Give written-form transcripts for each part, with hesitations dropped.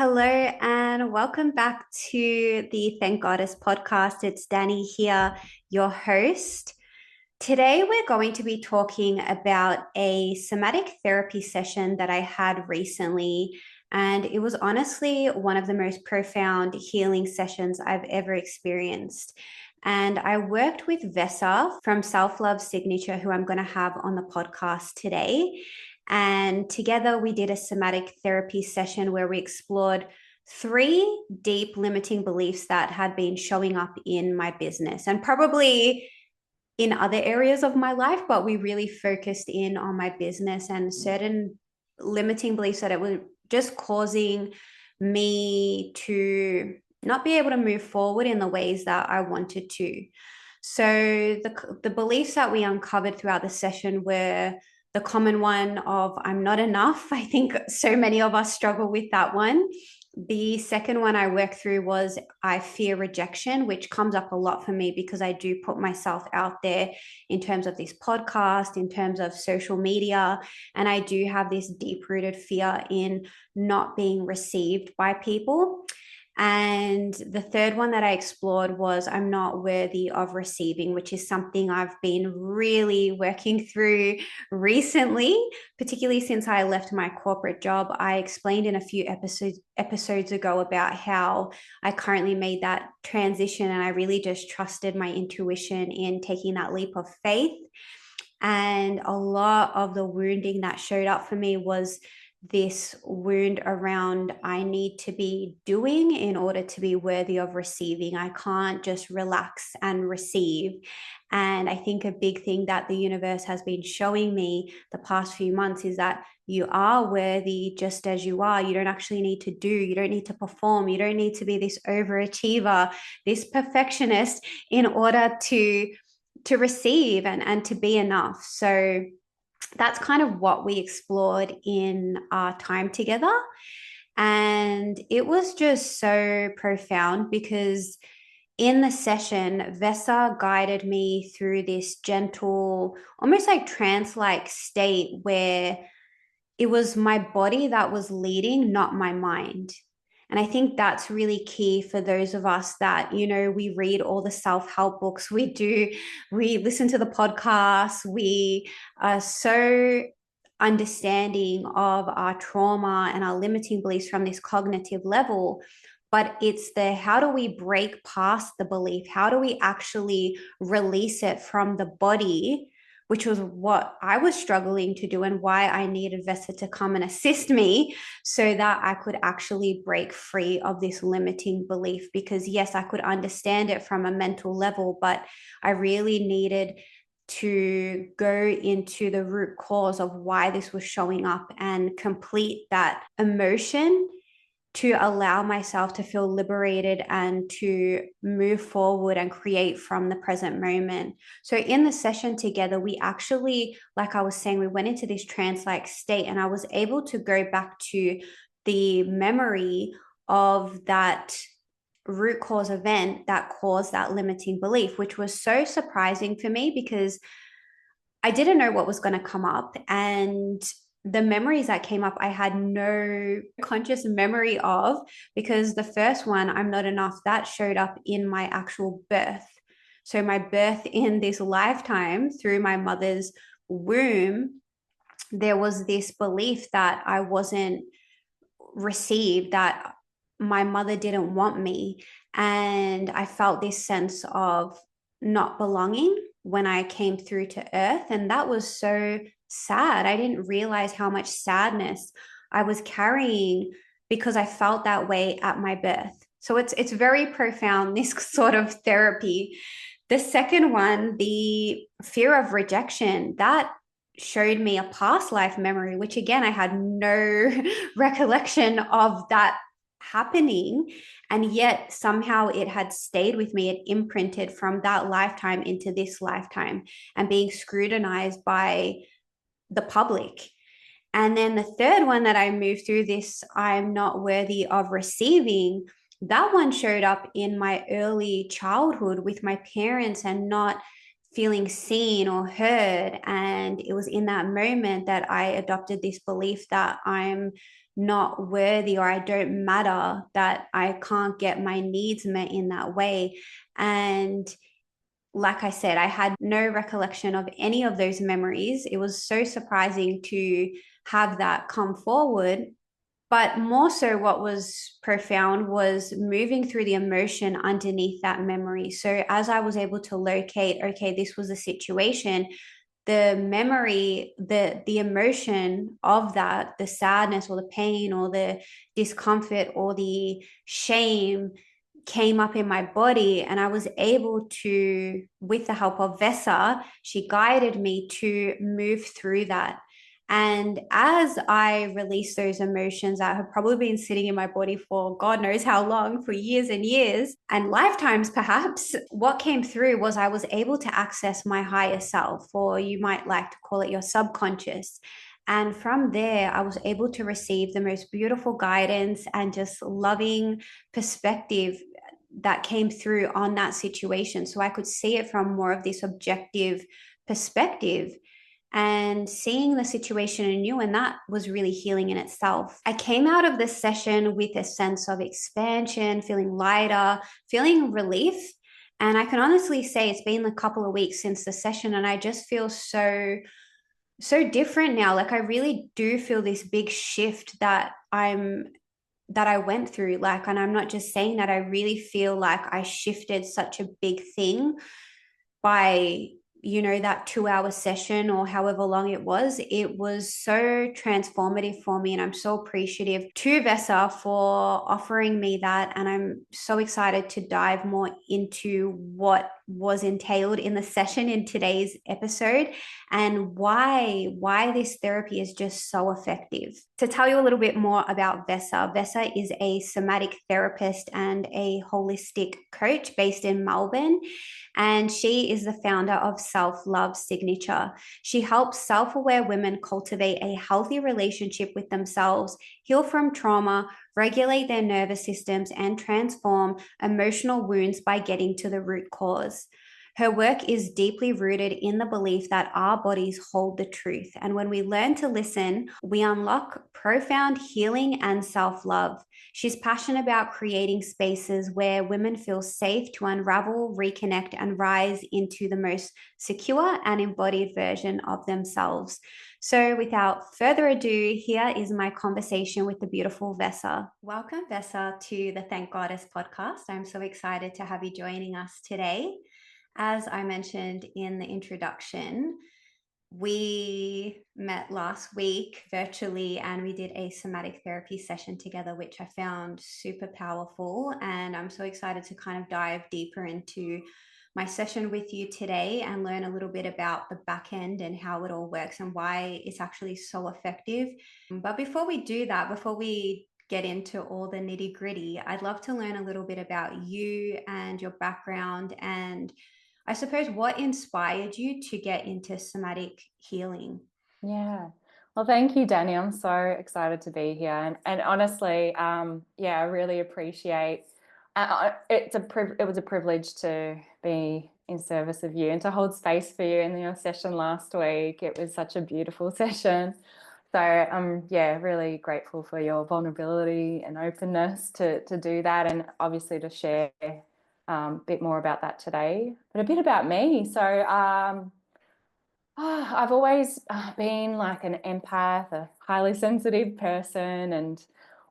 Hello and welcome back to the Thank Goddess podcast. It's Danny here, your host. Today, we're going to be talking about a somatic therapy session that I had recently. And it was honestly one of the most profound healing sessions I've ever experienced. And I worked with Vesa from Self Love Signature, who I'm going to have on the podcast today. And together we did a somatic therapy session where we explored three deep limiting beliefs that had been showing up in my business and probably in other areas of my life, but we really focused in on my business and certain limiting beliefs that it was just causing me to not be able to move forward in the ways that I wanted to. So the beliefs that we uncovered throughout the session were the common one of I'm not enough. I think so many of us struggle with that one. The second one I worked through was I fear rejection, which comes up a lot for me because I do put myself out there in terms of this podcast, in terms of social media, and I do have this deep-rooted fear in not being received by people. And the third one that I explored was I'm not worthy of receiving, which is something I've been really working through recently, particularly since I left my corporate job. I explained in a few episodes ago about how I currently made that transition and I really just trusted my intuition in taking that leap of faith. And a lot of the wounding that showed up for me was this wound around I need to be doing in order to be worthy of receiving. I can't just relax and receive. And I think a big thing that the universe has been showing me the past few months is that you are worthy just as you are. You don't actually need to do, you don't need to perform, you don't need to be this overachiever, this perfectionist in order to receive and to be enough. So that's kind of what we explored in our time together. And it was just so profound because in the session, Vesa guided me through this gentle, almost like trance like state where it was my body that was leading, not my mind. And I think that's really key for those of us that, we read all the self help books, we listen to the podcasts, we are so understanding of our trauma and our limiting beliefs from this cognitive level. But it's the how do we break past the belief? How do we actually release it from the body? Which was what I was struggling to do and why I needed Vesa to come and assist me so that I could actually break free of this limiting belief. Because yes, I could understand it from a mental level, but I really needed to go into the root cause of why this was showing up and complete that emotion to allow myself to feel liberated and to move forward and create from the present moment. So in the session together, we actually, like I was saying, we went into this trance-like state and I was able to go back to the memory of that root cause event that caused that limiting belief, which was so surprising for me because I didn't know what was going to come up. And the memories that came up, I had no conscious memory of because the first one, I'm not enough, that showed up in my actual birth. So, my birth in this lifetime through my mother's womb, there was this belief that I wasn't received, that my mother didn't want me. And I felt this sense of not belonging when I came through to earth. And that was so sad. I didn't realize how much sadness I was carrying because I felt that way at my birth. So it's very profound, this sort of therapy. The second one, the fear of rejection, that showed me a past life memory, which again, I had no recollection of that happening. And yet somehow it had stayed with me. It imprinted from that lifetime into this lifetime and being scrutinized by the public. And then the third one that I moved through, this I'm not worthy of receiving, that one showed up in my early childhood with my parents and not feeling seen or heard. And it was in that moment that I adopted this belief that I'm not worthy or I don't matter, that I can't get my needs met in that way. And like I said, I had no recollection of any of those memories. It was so surprising to have that come forward. But more so, what was profound was moving through the emotion underneath that memory. So, as I was able to locate, okay, this was a situation, the memory, the emotion of that, the sadness or the pain or the discomfort or the shame came up in my body, and I was able to, with the help of Vesa, she guided me to move through that. And as I released those emotions that have probably been sitting in my body for God knows how long, for years and years and lifetimes perhaps, what came through was I was able to access my higher self, or you might like to call it your subconscious. And from there, I was able to receive the most beautiful guidance and just loving perspective that came through on that situation. So I could see it from more of this objective perspective and seeing the situation anew. And that was really healing in itself. I came out of this session with a sense of expansion, feeling lighter, feeling relief. And I can honestly say it's been a couple of weeks since the session, and I just feel so different now. Like I really do feel this big shift that I went through. Like, and I'm not just saying that, I really feel like I shifted such a big thing by, that 2 hour session or however long it was so transformative for me. And I'm so appreciative to Vesa for offering me that. And I'm so excited to dive more into what was entailed in the session in today's episode, and why this therapy is just so effective. To tell you a little bit more about Vesa, Vesa is a somatic therapist and a holistic coach based in Melbourne, and she is the founder of Self Love Signature. She helps self aware women cultivate a healthy relationship with themselves, heal from trauma, regulate their nervous systems, and transform emotional wounds by getting to the root cause. Her work is deeply rooted in the belief that our bodies hold the truth. And when we learn to listen, we unlock profound healing and self love. She's passionate about creating spaces where women feel safe to unravel, reconnect, and rise into the most secure and embodied version of themselves. So, without further ado, here is my conversation with the beautiful Vesa. Welcome, Vesa, to the Thank Goddess podcast. I'm so excited to have you joining us today. As I mentioned in the introduction, we met last week virtually and we did a somatic therapy session together, which I found super powerful. And I'm so excited to kind of dive deeper into my session with you today and learn a little bit about the back end and how it all works and why it's actually so effective. But before we do that, before we get into all the nitty gritty, I'd love to learn a little bit about you and your background, and I suppose what inspired you to get into somatic healing? Yeah. Well, thank you, Danny. I'm so excited to be here. And honestly, I really appreciate it was a privilege to be in service of you and to hold space for you in your session last week. It was such a beautiful session. So really grateful for your vulnerability and openness to do that, and obviously to share a bit more about that today. But a bit about me. I've always been like an empath, a highly sensitive person, and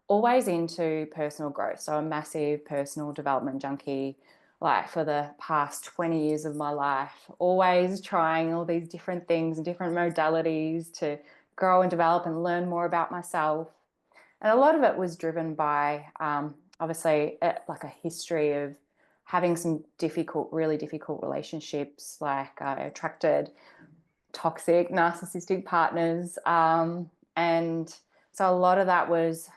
always into personal growth. So, a massive personal development junkie, like for the past 20 years of my life, always trying all these different things and different modalities to grow and develop and learn more about myself. And a lot of it was driven by obviously like a history of having some really difficult relationships. Like I attracted toxic, narcissistic partners. And so a lot of that was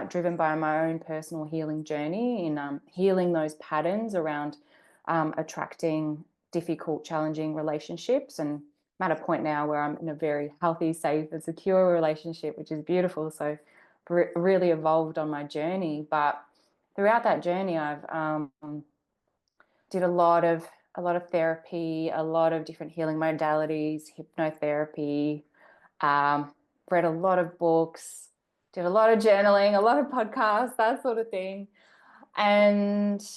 driven by my own personal healing journey in healing those patterns around attracting difficult, challenging relationships. And I'm at a point now where I'm in a very healthy, safe, and secure relationship, which is beautiful. So really evolved on my journey. But throughout that journey, I've did a lot of therapy, a lot of different healing modalities, hypnotherapy, read a lot of books, did a lot of journaling, a lot of podcasts, that sort of thing. And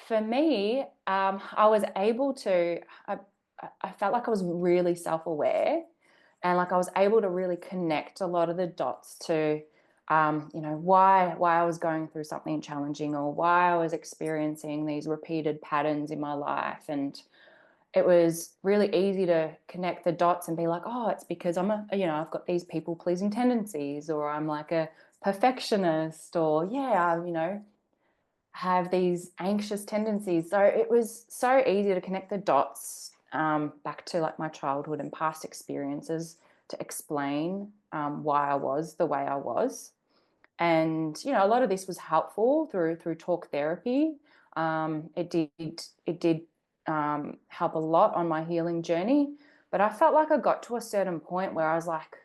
for me, I was able to, I felt like I was really self-aware, and like I was able to really connect a lot of the dots to, why I was going through something challenging, or why I was experiencing these repeated patterns in my life. And it was really easy to connect the dots and be like, oh, it's because I've got these people pleasing tendencies, or I'm like a perfectionist, or have these anxious tendencies. So it was so easy to connect the dots back to like my childhood and past experiences to explain why I was the way I was. And a lot of this was helpful through talk therapy. It did help a lot on my healing journey, but I felt like I got to a certain point where I was like,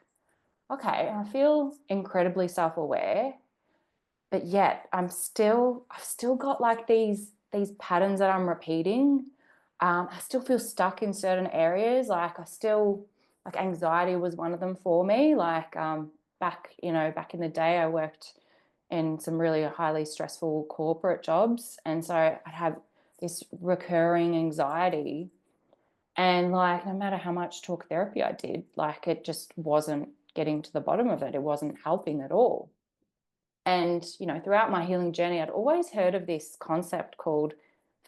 okay, I feel incredibly self-aware, but yet I've still got like these patterns that I'm repeating. I still feel stuck in certain areas. Like anxiety was one of them for me. Like back in the day, I worked in some really highly stressful corporate jobs, and so I'd have this recurring anxiety. And like no matter how much talk therapy I did, like it just wasn't getting to the bottom of it. It wasn't helping at all. And, throughout my healing journey, I'd always heard of this concept called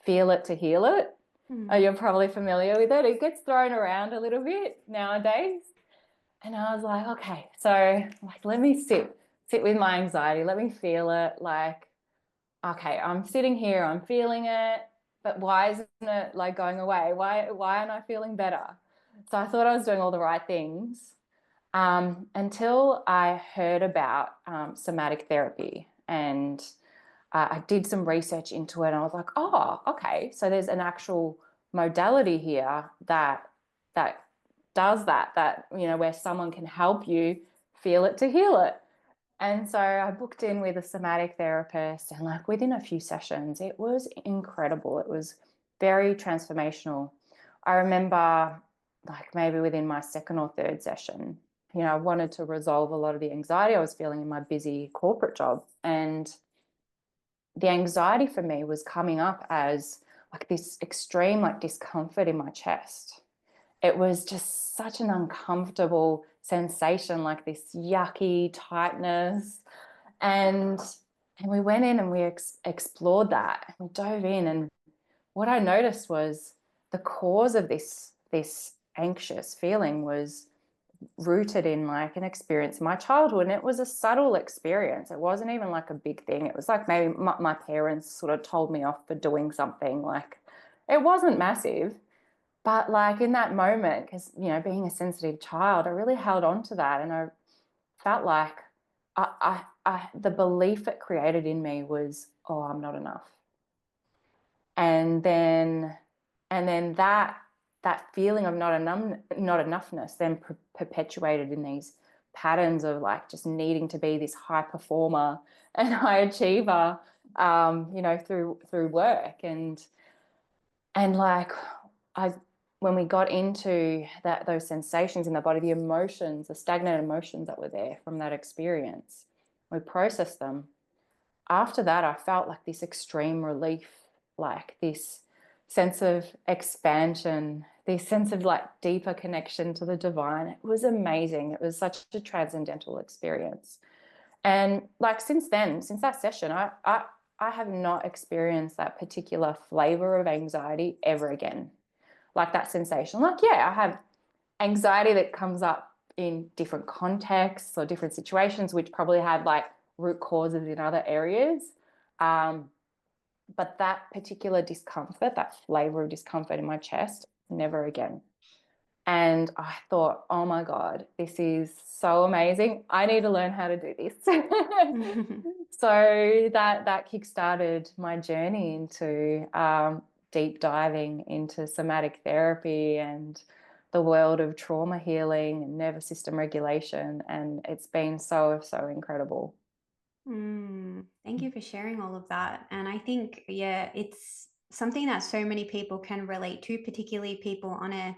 feel it to heal it. Oh, Mm. you're probably familiar with it. It gets thrown around a little bit nowadays. And I was like, okay, so like let me sit with my anxiety. Let me feel it. Like, okay, I'm sitting here, I'm feeling it, but why isn't it like going away? Why aren't I feeling better? So I thought I was doing all the right things until I heard about somatic therapy, and I did some research into it, and I was like, oh, okay, so there's an actual modality here that does that where someone can help you feel it to heal it. And so I booked in with a somatic therapist, and like within a few sessions, it was incredible. It was very transformational. I remember like maybe within my second or third session, I wanted to resolve a lot of the anxiety I was feeling in my busy corporate job. And the anxiety for me was coming up as like this extreme like discomfort in my chest. It was just such an uncomfortable sensation, like this yucky tightness. And we went in and we explored that. We dove in, and what I noticed was the cause of this anxious feeling was rooted in like an experience in my childhood, and it was a subtle experience. It wasn't even like a big thing. It was like maybe my parents sort of told me off for doing something. Like it wasn't massive, but like in that moment, because being a sensitive child, I really held on to that, and I felt like the belief it created in me was, oh, I'm not enough. And then that feeling of not enoughness then perpetuated in these patterns of like just needing to be this high performer and high achiever, through work. And like I when we got into those sensations in the body, the emotions, the stagnant emotions that were there from that experience, we processed them. After that, I felt like this extreme relief, like this sense of expansion, this sense of like deeper connection to the divine. It was amazing. It was such a transcendental experience. And like since then, since that session, I have not experienced that particular flavor of anxiety ever again. Like that sensation. Like, yeah, I have anxiety that comes up in different contexts or different situations, which probably have like root causes in other areas. Um, but that particular discomfort, that flavor of discomfort in my chest, never again. And I thought, oh my God, this is so amazing. I need to learn how to do this. So that kickstarted my journey into deep diving into somatic therapy and the world of trauma healing and nervous system regulation. And it's been so, so incredible. Thank you for sharing all of that. And I think, yeah, it's something that so many people can relate to, particularly people on a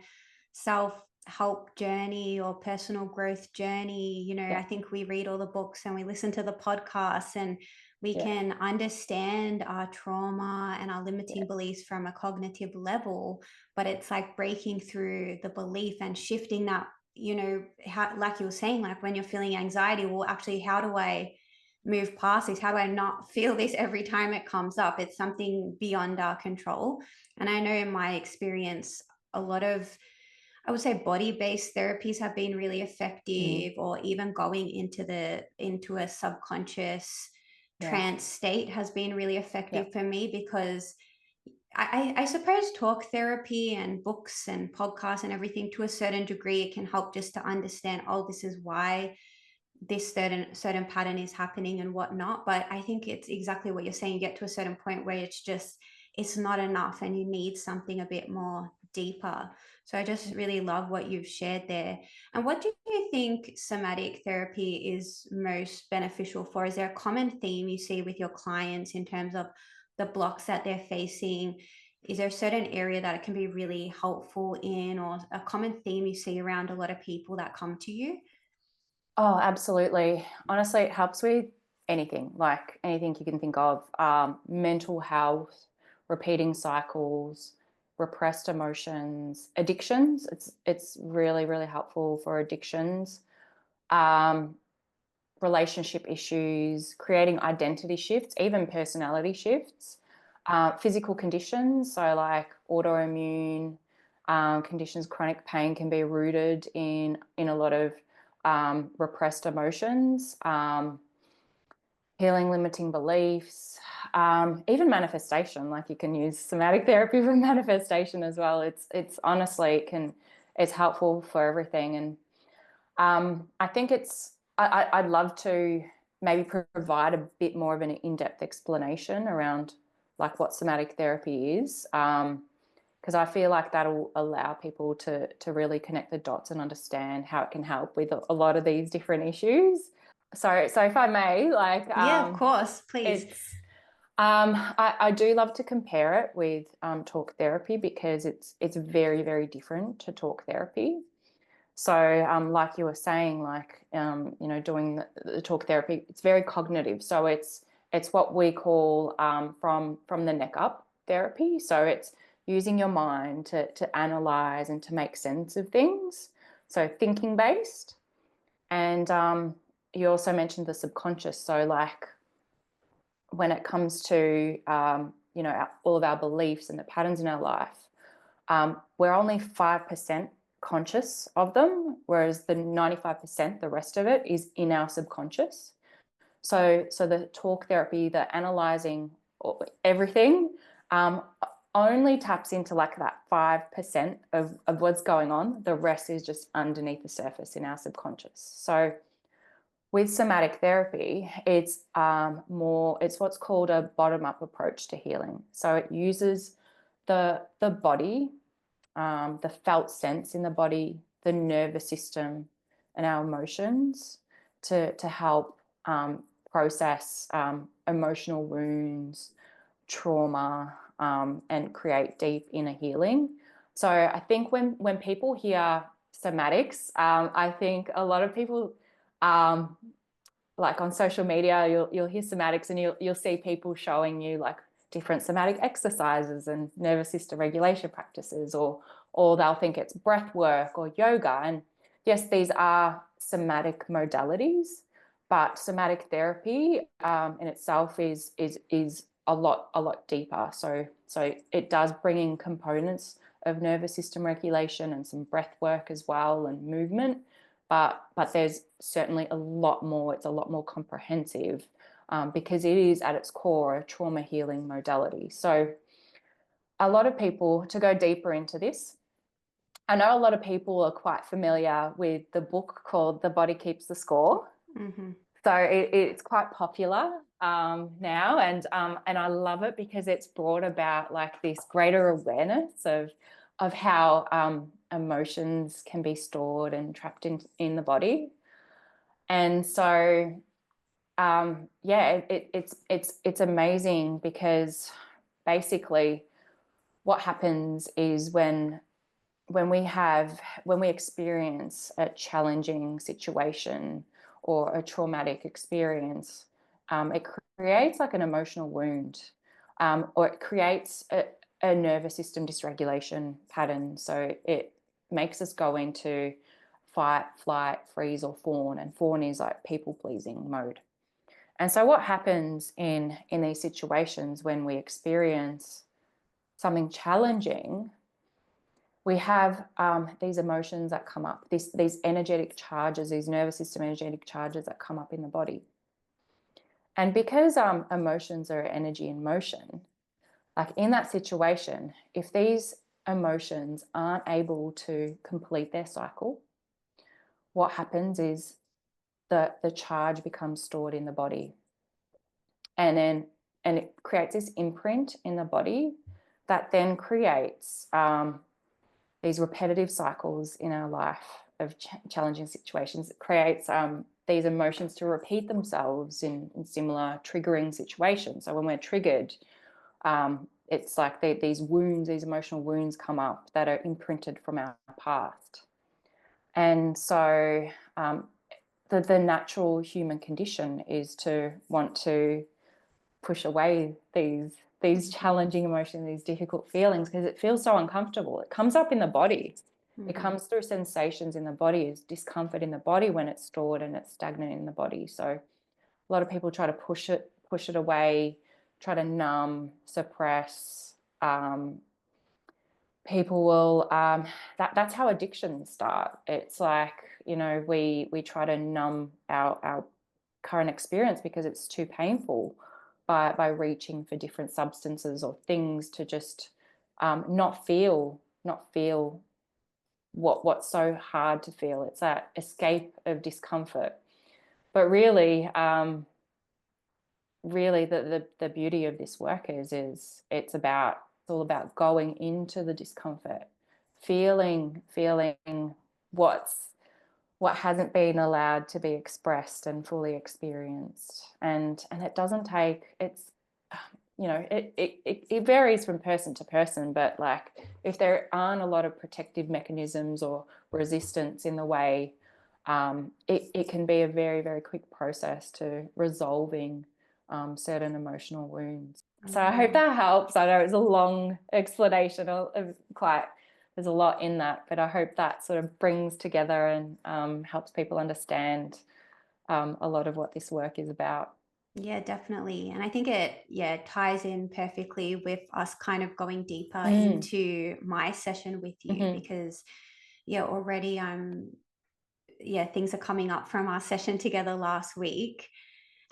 self self-help journey or personal growth journey, Yeah. I think we read all the books and we listen to the podcasts, and we Yeah. can understand our trauma and our Yeah. limiting beliefs from a cognitive level, but it's like breaking through the belief and shifting that, how, like you were saying, like when you're feeling anxiety, well, actually, how do I move past this? How do I not feel this every time it comes up? It's something beyond our control. And I know in my experience, a lot of, I would say, body-based therapies have been really Mm. effective, or even going into a subconscious Yeah. trance state has been really Yeah. effective for me, because I suppose talk therapy and books and podcasts and everything, to a certain degree, it can help just to understand, oh, this is why this certain pattern is happening and whatnot. But I think it's exactly what you're saying. You get to a certain point where it's not enough, and you need something a bit more deeper. So I just really love what you've shared there. And what do you think somatic therapy is most beneficial for? Is there a common theme you see with your clients in terms of the blocks that they're facing? Is there a certain area that it can be really helpful in, or a common theme you see around a lot of people that come to you? Oh, absolutely. Honestly, it helps with anything, like anything you can think of. Mental health, repeating cycles, repressed emotions, addictions. It's really, really helpful for addictions. Um, Relationship issues, creating identity shifts, even personality shifts, physical conditions, so like autoimmune conditions, chronic pain can be rooted in a lot of repressed emotions, healing limiting beliefs, even manifestation. Like you can use somatic therapy for manifestation as well. It's honestly it's helpful for everything. And I think I'd love to maybe provide a bit more of an in-depth explanation around like what somatic therapy is, because I feel like that'll allow people to really connect the dots and understand how it can help with a lot of these different issues. So if I may, like, Yeah, of course, please. it's I do love to compare it with talk therapy, because it's very, very different to talk therapy. So, like you were saying, like doing the talk therapy, it's very cognitive. So it's what we call from the neck up therapy. So it's using your mind to analyze and to make sense of things. So thinking based, and you also mentioned the subconscious. So like when it comes to all of our beliefs and the patterns in our life, we're only 5% conscious of them, whereas the 95%, the rest of it, is in our subconscious. So the talk therapy, the analyzing everything, um, only taps into like that 5% of what's going on. The rest is just underneath the surface in our subconscious. So with somatic therapy, it's what's called a bottom-up approach to healing. So it uses the body, the felt sense in the body, the nervous system, and our emotions to help process emotional wounds, trauma, and create deep inner healing. So I think when people hear somatics, I think a lot of people, um, like on social media, you'll hear somatics, and you'll see people showing you like different somatic exercises and nervous system regulation practices, or they'll think it's breath work or yoga. And yes, these are somatic modalities, but somatic therapy in itself is a lot deeper. So it does bring in components of nervous system regulation and some breath work as well, and movement, but there's certainly a lot more. It's a lot more comprehensive, because it is at its core a trauma healing modality. So a lot of people, to go deeper into this, I know a lot of people are quite familiar with the book called The Body Keeps the Score. Mm-hmm. So it's quite popular now, and I love it because it's brought about like this greater awareness of how emotions can be stored and trapped in the body. And so yeah, it's amazing, because basically what happens is when when we experience a challenging situation or a traumatic experience, it creates like an emotional wound, or it creates a nervous system dysregulation pattern. So it makes us go into fight, flight, freeze, or fawn. And fawn is like people pleasing mode. And so what happens in these situations when we experience something challenging, we have these emotions that come up, these energetic charges, these nervous system energetic charges that come up in the body. And because emotions are energy in motion, like in that situation, if these emotions aren't able to complete their cycle, what happens is the charge becomes stored in the body. And it creates this imprint in the body that then creates these repetitive cycles in our life of challenging situations. It creates these emotions to repeat themselves in similar triggering situations. So when we're triggered, it's like these wounds, these emotional wounds come up that are imprinted from our past. And so the natural human condition is to want to push away these challenging emotions, these difficult feelings, because it feels so uncomfortable. It comes up in the body. It comes through sensations in the body, is discomfort in the body when it's stored and it's stagnant in the body. So a lot of people try to push it away, try to numb, suppress. People will that's how addictions start. It's like, we try to numb our current experience because it's too painful by reaching for different substances or things to just not feel what's so hard to feel. It's that escape of discomfort. But really, the beauty of this work is it's all about going into the discomfort, feeling what hasn't been allowed to be expressed and fully experienced. And it doesn't take, it varies from person to person, but like if there aren't a lot of protective mechanisms or resistance in the way, it can be a very, very quick process to resolving certain emotional wounds. So I hope that helps. I know it's a long explanation of there's a lot in that, but I hope that sort of brings together and helps people understand a lot of what this work is about. Yeah, definitely. And I think it ties in perfectly with us kind of going deeper into my session with you because already things are coming up from our session together last week.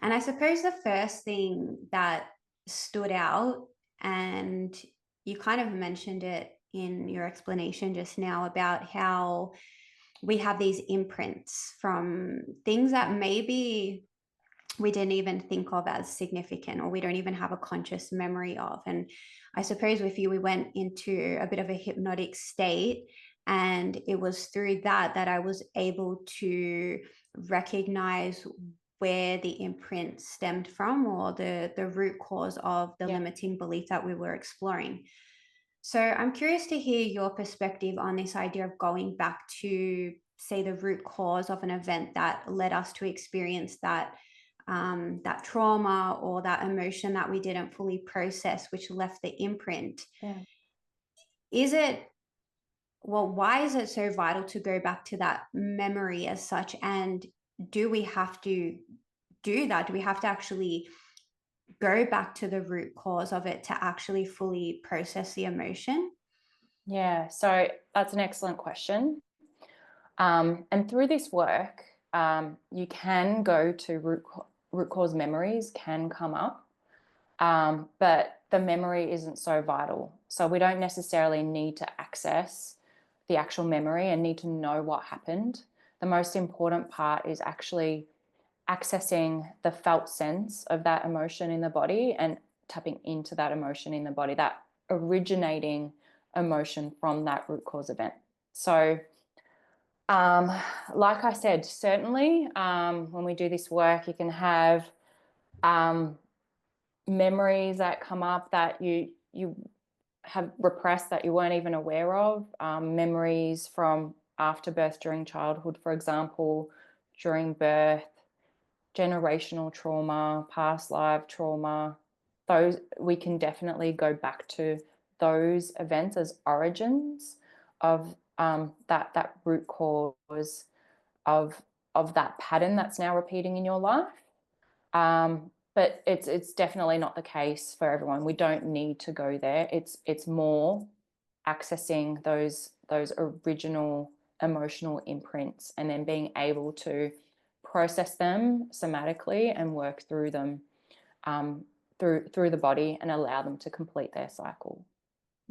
And I suppose the first thing that stood out, and you kind of mentioned it in your explanation just now about how we have these imprints from things that maybe we didn't even think of as significant or we don't even have a conscious memory of. And I suppose with you, we went into a bit of a hypnotic state. And it was through that I was able to recognize where the imprint stemmed from or the root cause of the limiting belief that we were exploring. So I'm curious to hear your perspective on this idea of going back to, say, the root cause of an event that led us to experience that trauma or that emotion that we didn't fully process, which left the imprint. Yeah. Why is it so vital to go back to that memory as such? And do we have to do that? Do we have to actually go back to the root cause of it to actually fully process the emotion? Yeah, so that's an excellent question. And through this work, you can go to root cause memories can come up, but the memory isn't so vital. So we don't necessarily need to access the actual memory and need to know what happened. The most important part is actually accessing the felt sense of that emotion in the body and tapping into that emotion in the body, that originating emotion from that root cause event. So like I said, certainly when we do this work, you can have memories that come up that you have repressed that you weren't even aware of, memories from after birth, during childhood, for example, during birth, generational trauma, past life trauma. Those, we can definitely go back to those events as origins of that root cause of that pattern that's now repeating in your life. But it's definitely not the case for everyone. We don't need to go there. It's more accessing those original emotional imprints and then being able to process them somatically and work through them, through the body, and allow them to complete their cycle.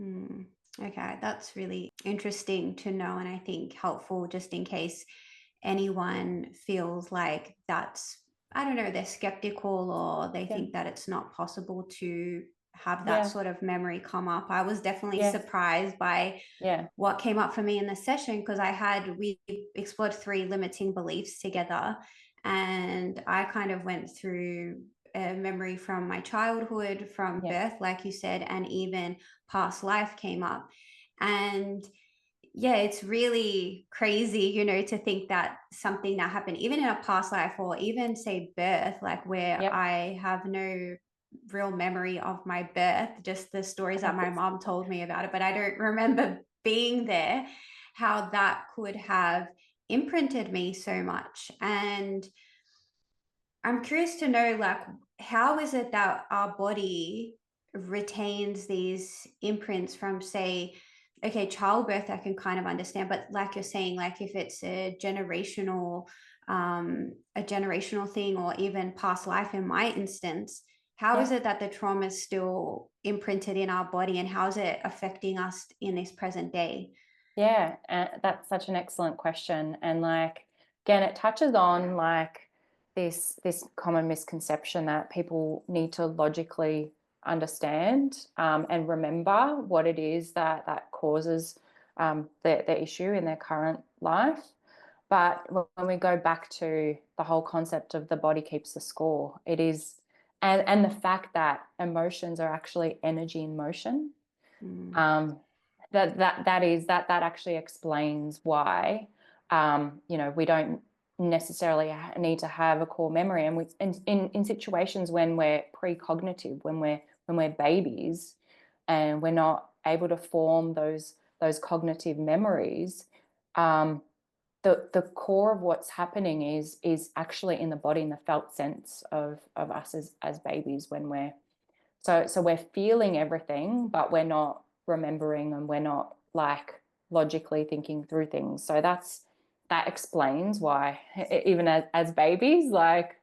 Okay, that's really interesting to know, and I think helpful just in case anyone feels like that's, I don't know, they're skeptical or they Yeah. think that it's not possible to have that Yeah. sort of memory come up. I was definitely Yes. surprised by Yeah. what came up for me in the session because we explored 3 limiting beliefs together, and I kind of went through a memory from my childhood, from Yeah. birth, like you said, and even past life came up. And yeah, it's really crazy, to think that something that happened even in a past life or even say birth, like where Yep. I have no real memory of my birth, just the stories that my mom told me about it, but I don't remember being there, how that could have imprinted me so much. And I'm curious to know, like, how is it that our body retains these imprints from, say, okay, childbirth, I can kind of understand, but like you're saying, like if it's a generational thing, or even past life in my instance, how is Yep. it that the trauma is still imprinted in our body, and how is it affecting us in this present day? Yeah, that's such an excellent question. And like, again, it touches on like this common misconception that people need to logically understand, and remember what it is that causes the issue in their current life. But when we go back to the whole concept of the body keeps the score, it is, and the fact that emotions are actually energy in motion. Mm. um, that actually explains why, we don't necessarily need to have a core memory. And in situations when we're precognitive, when we're babies, and we're not able to form those cognitive memories, the core of what's happening is actually in the body, in the felt sense of us as babies, when we're feeling everything, but we're not remembering, and we're not like logically thinking through things. So that explains why, even as babies, like,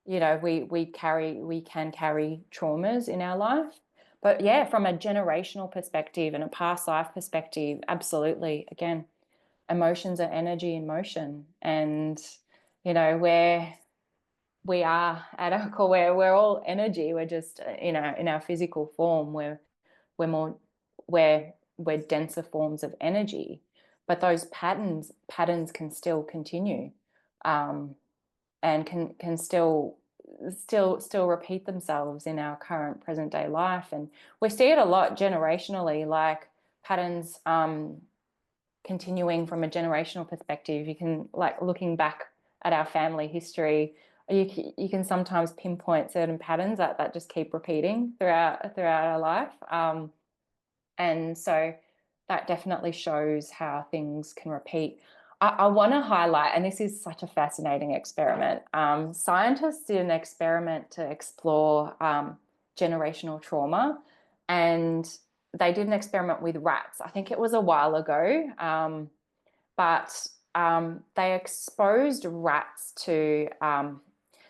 we can carry traumas in our life. But yeah, from a generational perspective and a past life perspective, absolutely. Again, emotions are energy in motion, and where we are at our core, we're all energy. We're just, in our physical form, we're more, we're denser forms of energy, but those patterns can still continue, and can still repeat themselves in our current present day life. And we see it a lot generationally, like patterns, continuing from a generational perspective. You can, like, looking back at our family history, you can sometimes pinpoint certain patterns that just keep repeating throughout our life. And so that definitely shows how things can repeat. I want to highlight, and this is such a fascinating experiment. Scientists did an experiment to explore generational trauma, and they did an experiment with rats. I think it was a while ago, but they exposed rats to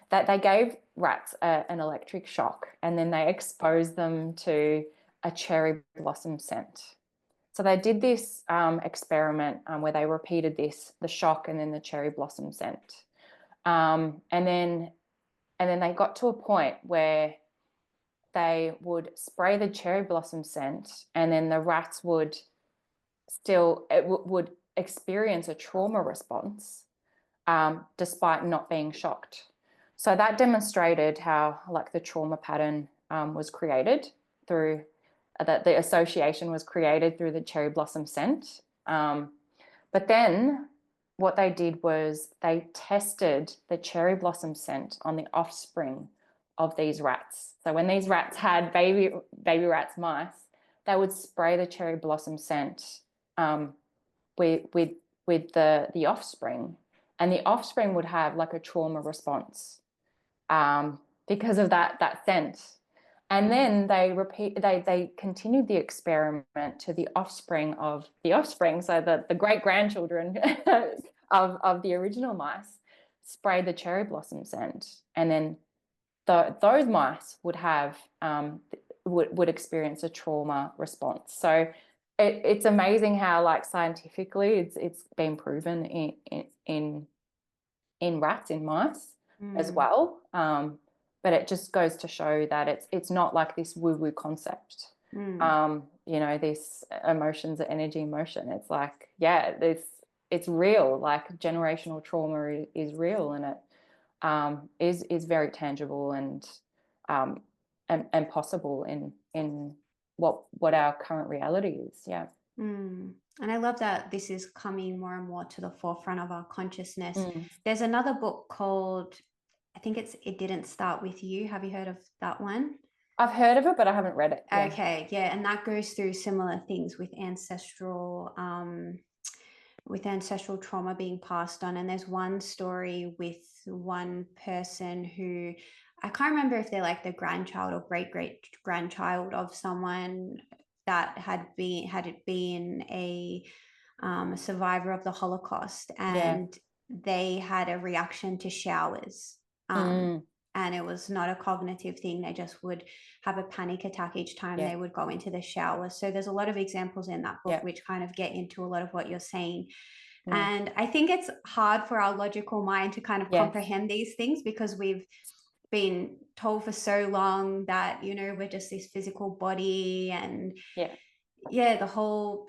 that they gave rats an electric shock, and then they exposed them to a cherry blossom scent. So they did this experiment where they repeated the shock and then the cherry blossom scent, and then they got to a point where they would spray the cherry blossom scent, and then the rats would would experience a trauma response, despite not being shocked. So that demonstrated how, like, the trauma pattern was created through that the association was created through the cherry blossom scent. But then what they did was they tested the cherry blossom scent on the offspring of these rats. So when these rats had baby rats, mice, they would spray the cherry blossom scent with the offspring, and the offspring would have like a trauma response because of that scent. And then they continued the experiment to the offspring of the offspring, so the great grandchildren of the original mice sprayed the cherry blossom scent, and then those mice would have would experience a trauma response. So it's amazing how, like, scientifically it's been proven in rats, in mice as well. But it just goes to show that it's not like this woo-woo concept. This emotions are energy in motion. It's like, yeah, it's real. Like, generational trauma is real, and it is very tangible and possible in what our current reality is. Yeah. And I love that this is coming more and more to the forefront of our consciousness. Mm. There's another book called, I think it's It Didn't Start With You. Have you heard of that one? I've heard of it, but I haven't read it. Yeah. Okay, yeah, and that goes through similar things with ancestral trauma being passed on. And there's one story with one person who, I can't remember if they're like the grandchild or great great grandchild of someone that had been a survivor of the Holocaust, Yeah. and they had a reaction to showers. Mm. And it was not a cognitive thing. They just would have a panic attack each time Yeah. they would go into the shower. So there's a lot of examples in that book Yeah. which kind of get into a lot of what you're saying. Mm. And I think it's hard for our logical mind to kind of Yes. comprehend these things because we've been told for so long that, we're just this physical body. And Yeah. yeah, the whole,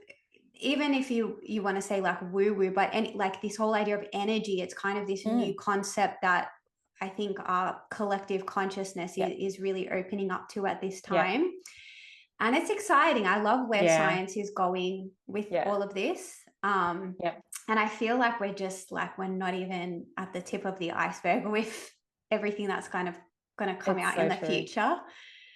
even if you want to say like woo woo, but like this whole idea of energy, it's kind of this new Mm. concept that I think our collective consciousness Yeah. is really opening up to at this Yeah. time. And it's exciting. I love where Yeah. science is going with Yeah. all of this. Yeah. And I feel like we're not even at the tip of the iceberg with everything that's kind of going to come It's out in so the true. future.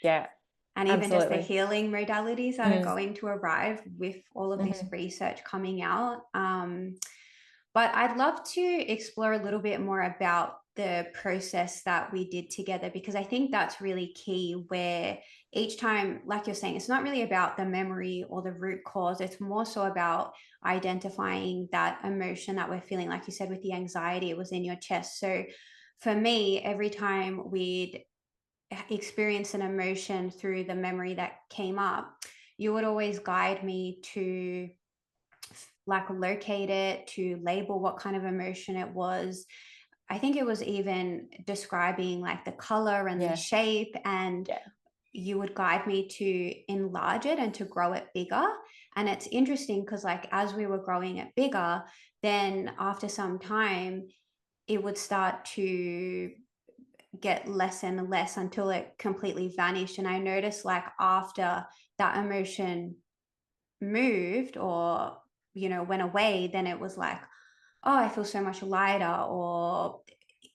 Yeah. And even just the Absolutely. healing modalities that are Mm. going to arrive with all of this Mm-hmm. research coming out. But I'd love to explore a little bit more about the process that we did together, because I think that's really key, where each time, like you're saying, it's not really about the memory or the root cause. It's more so about identifying that emotion that we're feeling. Like you said, with the anxiety, it was in your chest. So for me, every time we'd experience an emotion through the memory that came up, you would always guide me to like locate it, to label what kind of emotion it was. I think it was even describing like the color and the Yeah. shape, and Yeah. you would guide me to enlarge it and to grow it bigger. And it's interesting because, like, as we were growing it bigger, then after some time, it would start to get less and less until it completely vanished. And I noticed, like, after that emotion moved or, went away, then it was like, oh, I feel so much lighter, or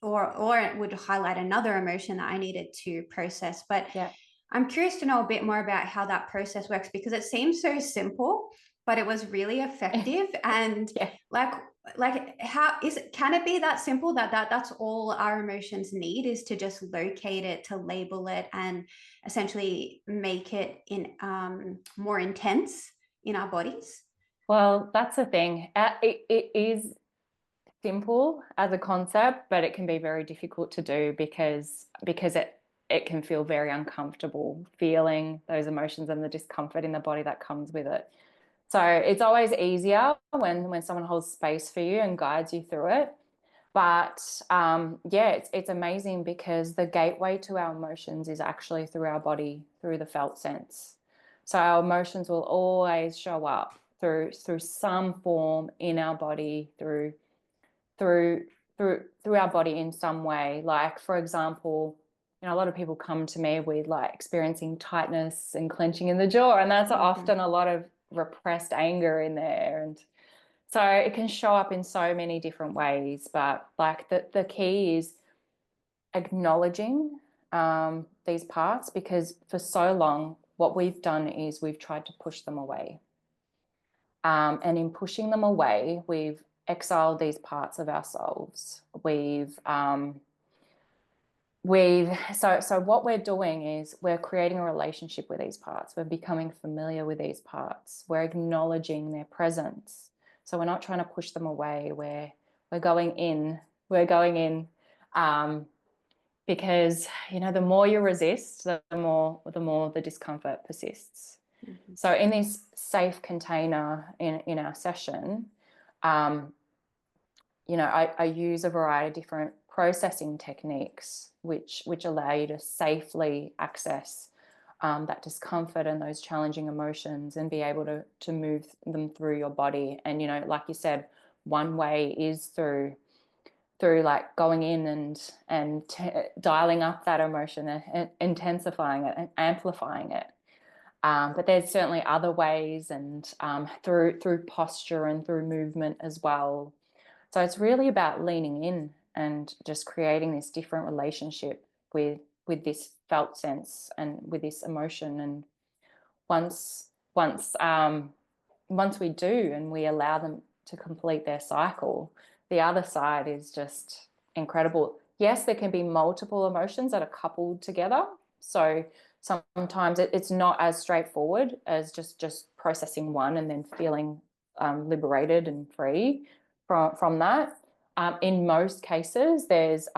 it would highlight another emotion that I needed to process. But Yeah. I'm curious to know a bit more about how that process works, because it seems so simple, but it was really effective. And Yeah. like how is it, can it be that simple that's all our emotions need, is to just locate it, to label it, and essentially make it in more intense in our bodies? Well, that's the thing. It is simple as a concept, but it can be very difficult to do because it can feel very uncomfortable feeling those emotions and the discomfort in the body that comes with it. So it's always easier when someone holds space for you and guides you through it. But yeah, it's amazing because the gateway to our emotions is actually through our body, through the felt sense. So our emotions will always show up through some form in our body, through through our body in some way. Like, for example, a lot of people come to me with like experiencing tightness and clenching in the jaw, and that's often a lot of repressed anger in there. And so it can show up in so many different ways, but like the key is acknowledging these parts, because for so long what we've done is we've tried to push them away. And in pushing them away, we've exiled these parts of ourselves. So what we're doing is we're creating a relationship with these parts. We're becoming familiar with these parts. We're acknowledging their presence. So we're not trying to push them away. We're going in. We're going in, because the more you resist, the more the discomfort persists. Mm-hmm. So in this safe container in our session, I use a variety of different processing techniques which allow you to safely access that discomfort and those challenging emotions, and be able to move them through your body. And like you said, one way is through like going in and dialing up that emotion and intensifying it and amplifying it. But there's certainly other ways, and through posture and through movement as well. So it's really about leaning in and just creating this different relationship with this felt sense and with this emotion. And once once once we do, and we allow them to complete their cycle, the other side is just incredible. Yes, there can be multiple emotions that are coupled together. So sometimes it's not as straightforward as just processing one and then feeling liberated and free from that. In most cases, there's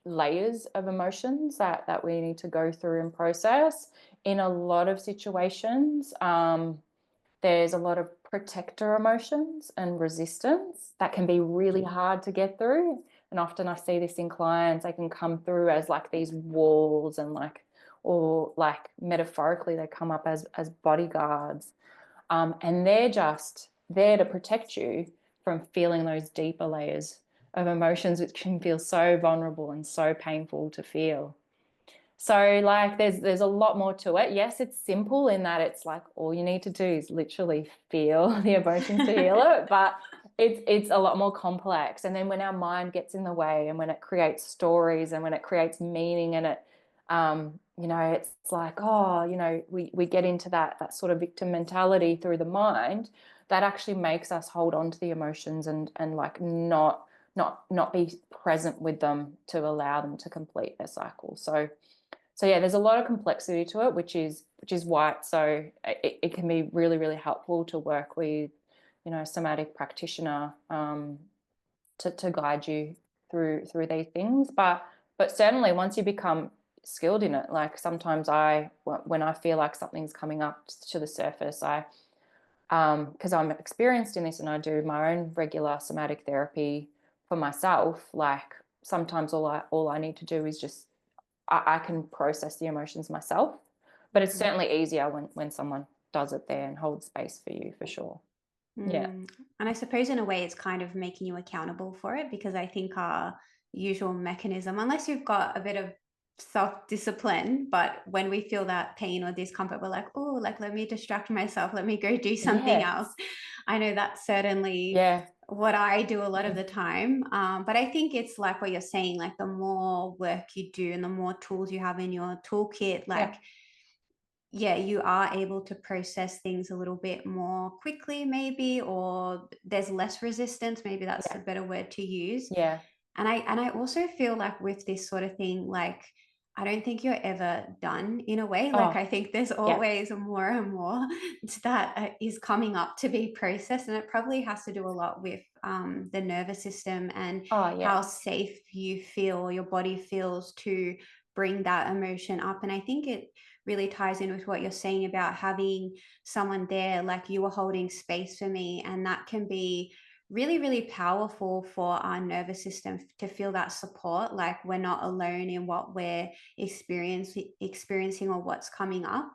layers of emotions that we need to go through and process. In a lot of situations, there's a lot of protector emotions and resistance that can be really hard to get through. And often I see this in clients, they can come through as like these walls, and or like metaphorically, they come up as bodyguards. And they're just there to protect you from feeling those deeper layers of emotions, which can feel so vulnerable and so painful to feel. So like there's a lot more to it. Yes, it's simple in that it's like all you need to do is literally feel the emotions to heal it, but it's a lot more complex. And then when our mind gets in the way, and when it creates stories, and when it creates meaning, and it's like, we get into that sort of victim mentality through the mind, that actually makes us hold on to the emotions and like not be present with them to allow them to complete their cycle. So yeah, there's a lot of complexity to it, which is why it's so it can be really, really helpful to work with, a somatic practitioner to guide you through these things. But certainly once you become skilled in it, like sometimes when I feel like something's coming up to the surface, because I'm experienced in this and I do my own regular somatic therapy for myself, like sometimes all I need to do is just I can process the emotions myself. But it's certainly easier when someone does it there and holds space for you, for sure. Yeah. And I suppose in a way it's kind of making you accountable for it, because I think our usual mechanism, unless you've got a bit of self-discipline, but when we feel that pain or discomfort, we're like, oh, like let me distract myself, let me go do something else. Yes. I know that's certainly Yeah. what I do a lot of the time. But I think it's like what you're saying, like the more work you do and the more tools you have in your toolkit, like Yeah. yeah, you are able to process things a little bit more quickly, maybe, or there's less resistance. Maybe that's a Yeah. better word to use. Yeah. And I also feel like with this sort of thing, like I don't think you're ever done in a way. Like Oh, I think there's yeah. always more and more that is coming up to be processed, and it probably has to do a lot with the nervous system and Oh, how yeah. safe you feel, your body feels to bring that emotion up. And I think it really ties in with what you're saying about having someone there, like you were holding space for me, and that can be really, really powerful for our nervous system to feel that support. Like we're not alone in what we're experiencing or what's coming up.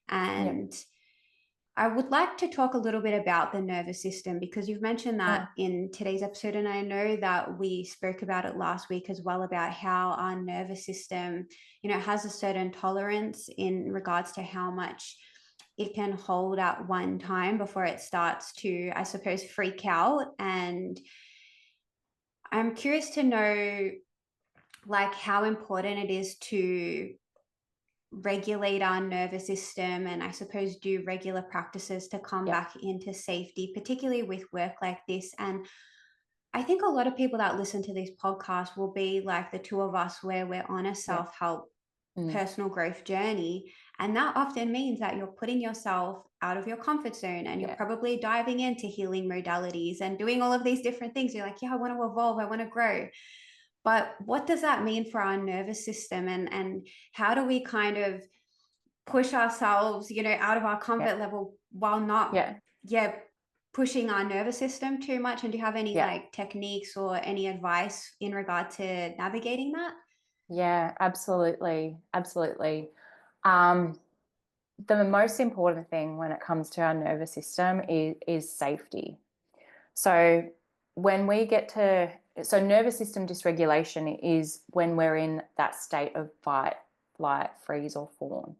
Yeah. And I would like to talk a little bit about the nervous system because you've mentioned that Mm, in today's episode, and I know that we spoke about it last week as well about how our nervous system, has a certain tolerance in regards to how much it can hold at one time before it starts to, I suppose, freak out. And I'm curious to know, like, how important it is to regulate our nervous system and I suppose do regular practices to come yeah, back into safety, particularly with work like this. And I think a lot of people that listen to this podcast will be like the two of us, where we're on a yeah, self help mm, personal growth journey. And that often means that you're putting yourself out of your comfort zone and you're yeah, probably diving into healing modalities and doing all of these different things. You're like, yeah, I want to evolve, I want to grow. But what does that mean for our nervous system? And how do we kind of push ourselves, out of our yeah, comfort level while not, yeah, yeah, pushing our nervous system too much? And do you have any yeah, like techniques or any advice in regard to navigating that? yeah, absolutely, absolutely. Um, the most important thing when it comes to our nervous system is safety. So when we get to, so nervous system dysregulation is when we're in that state of fight, flight, freeze, or fawn.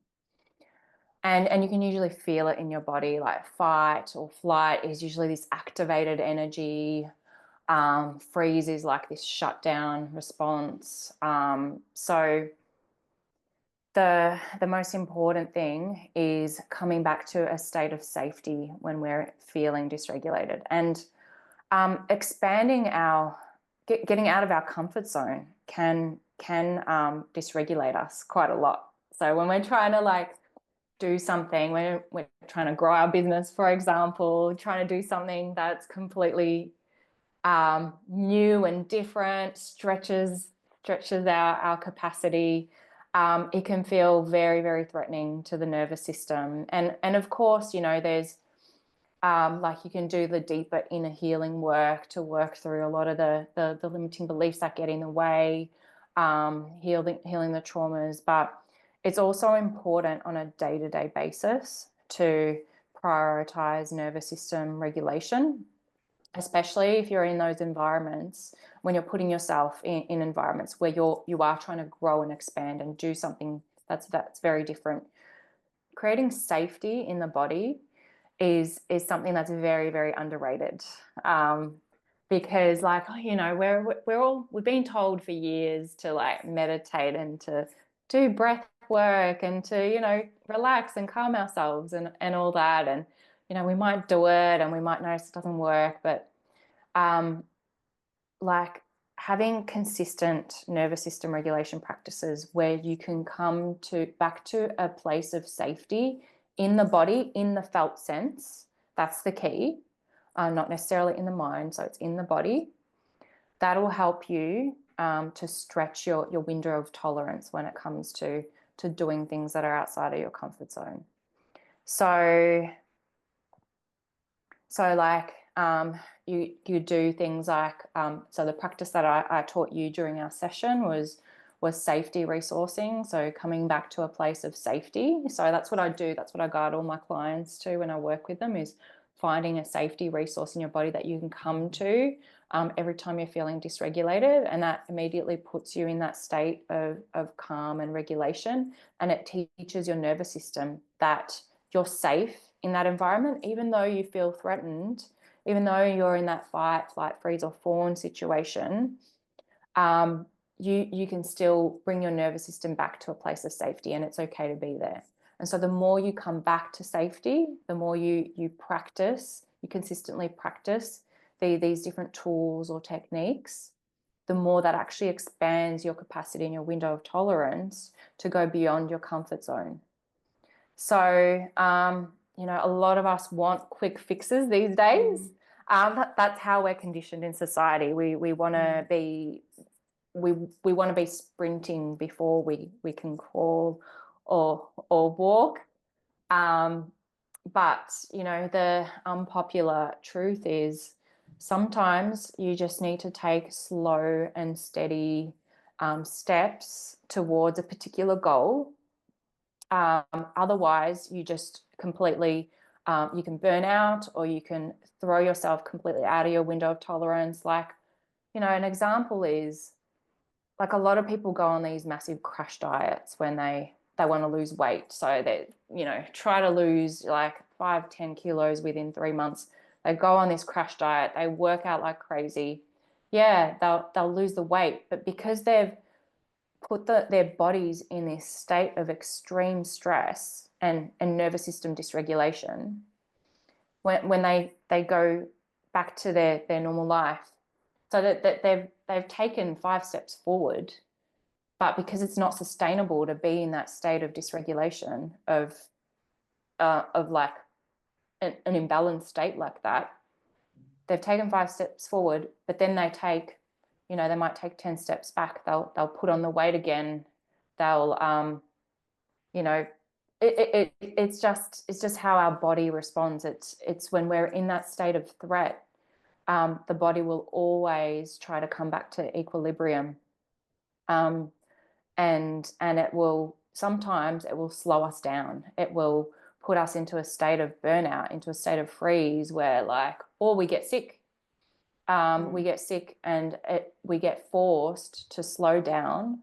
And you can usually feel it in your body, like fight or flight is usually this activated energy. Freeze is like this shutdown response. So the most important thing is coming back to a state of safety when we're feeling dysregulated, and expanding our getting out of our comfort zone can dysregulate us quite a lot. So when we're trying to like do something, we're trying to grow our business, for example, trying to do something that's completely new and different, stretches our capacity. It can feel very, very threatening to the nervous system. And of course, there's like you can do the deeper inner healing work to work through a lot of the limiting beliefs that get in the way, healing the traumas. But it's also important on a day-to-day basis to prioritize nervous system regulation, especially if you're in those environments when you're putting yourself in environments where you are trying to grow and expand and do something that's very different. Creating safety in the body is something that's very, very underrated. Because like, we've been told for years to like meditate and to do breath work and to relax and calm ourselves and all that. And we might do it and we might notice it doesn't work, but um, like having consistent nervous system regulation practices where you can come to back to a place of safety in the body, in the felt sense. That's the key, not necessarily in the mind. So it's in the body. That'll help you to stretch your window of tolerance when it comes to doing things that are outside of your comfort zone. So like you do things like so the practice that I taught you during our session was safety resourcing. So coming back to a place of safety. So that's what I do. That's what I guide all my clients to when I work with them, is finding a safety resource in your body that you can come to every time you're feeling dysregulated, and that immediately puts you in that state of calm and regulation, and it teaches your nervous system that you're safe in that environment, even though you feel threatened, even though you're in that fight, flight, freeze, or fawn situation. You can still bring your nervous system back to a place of safety, and it's okay to be there. And so the more you come back to safety, the more you practice, you consistently practice these different tools or techniques, the more that actually expands your capacity and your window of tolerance to go beyond your comfort zone. So, a lot of us want quick fixes these days. Mm, That's how we're conditioned in society. We want to mm, be we want to be sprinting before we can crawl or walk. But the unpopular truth is sometimes you just need to take slow and steady steps towards a particular goal. Otherwise, you just completely You can burn out, or you can throw yourself completely out of your window of tolerance. Like, an example is, like, a lot of people go on these massive crash diets when they want to lose weight. So they, try to lose like 5-10 kilos within 3 months. They go on this crash diet, they work out like crazy. Yeah, they'll lose the weight, but because they've put their bodies in this state of extreme stress and nervous system dysregulation, when they go back to their normal life, so that they've taken 5 steps forward, but because it's not sustainable to be in that state of dysregulation of like an imbalanced state like that, they've taken 5 steps forward, but then they might take 10 steps back. They'll put on the weight again. They'll you know it's just how our body responds. It's when we're in that state of threat, the body will always try to come back to equilibrium, um, and it will sometimes it will slow us down. It will put us into a state of burnout, into a state of freeze, where like, or we get sick. We get sick, and we get forced to slow down,